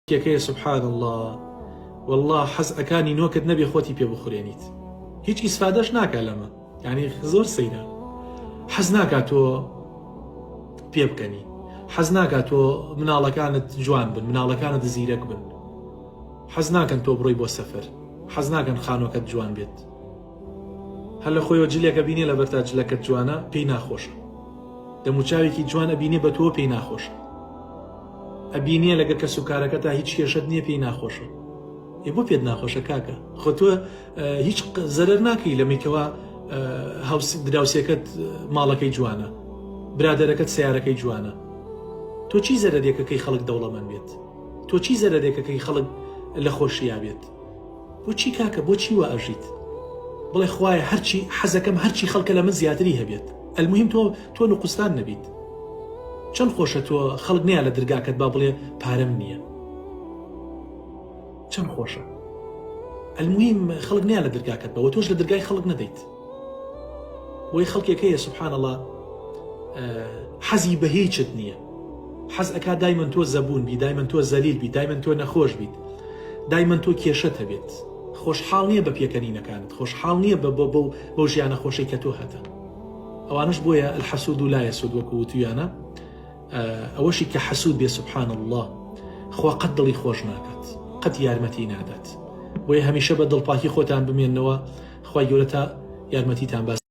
کێکەیە سبحان الله والله حەز ئەکانی نۆکت نەبێ خۆتی پێ بخورێنیت هیچ ئیسفادەش ناکا لەمە یعنی زۆر سەیرە حەز ناکات تۆ پێ بکەنی حەز ناکات تۆ مناڵەکانت جوان بن مناڵەکانت زیرەک بن حەز ناکەن تۆ بڕۆی بۆ سەفەر حەز ناکەن خانۆکەت جوان بێت هەر لە خۆیەوە جلێکە بینێ لە بەرتا جلەکەت جوانە پێی ناخۆشە دەموچاوێکی جوان ئەبینێ بە تۆ پێی ناخۆشە ئەبینێ لەگە کەس و کارەکەتا هیچ کێشت نییە پێی ناخۆشە بۆ پێت ناخۆشە کاکە خۆ تۆ هیچ زەرەر ناکەی لەمێکەوە دراوسێکت ماڵەکەی جوانە برادەرەکەت سیارەکەی جوانە تۆ چی زەرەرێکەکەی خەڵک دەوڵەمەند بێت تۆ چی زەرەرێکەکەی خەڵک لە خۆشییا بێت بۆچی کاکە بۆچی وە ئەژیت بڵێ خوایە هەرچی حەزەکەم هەرچی خەڵکە لە من زیاتری هەبێت ئەلموهیم تۆ نوقستان نەبیت چەند خۆشە تۆ خەڵک نییە لە دەرگاکەت با بڵێ پارەم نییە چەند خۆشە ئەلموهیم خەڵک نییە لە دەرگاکەت بەوە تۆش لە دەرگای خەڵک نەدەیت بۆی خەڵکێکەیە سبحان الله حەزی بە هیچت نییە حەز ئەکا دایمەن تۆ زەبون بی دایمەن تۆ زەلیل بی دایمەن تۆ نەخۆش بیت دایمەن تۆ کێشەت هەبێت خۆشحاڵ نییە بە پێکەنینەکانت خۆشحاڵ نییە بەو ژیانە خۆشەی کە تۆ هەتە ئەوانش بۆیە الحەسود لا یەسود وەکو وتویانە ئەوەشی کە حەسود بێ سبحان الله خوا قەت دڵی خۆش ناکات قەت یارمەتی نادات بۆیە هەمیشە بە دڵپاکی خۆتان بمێننەوە خوای گەورە تا یارمەتیتان باس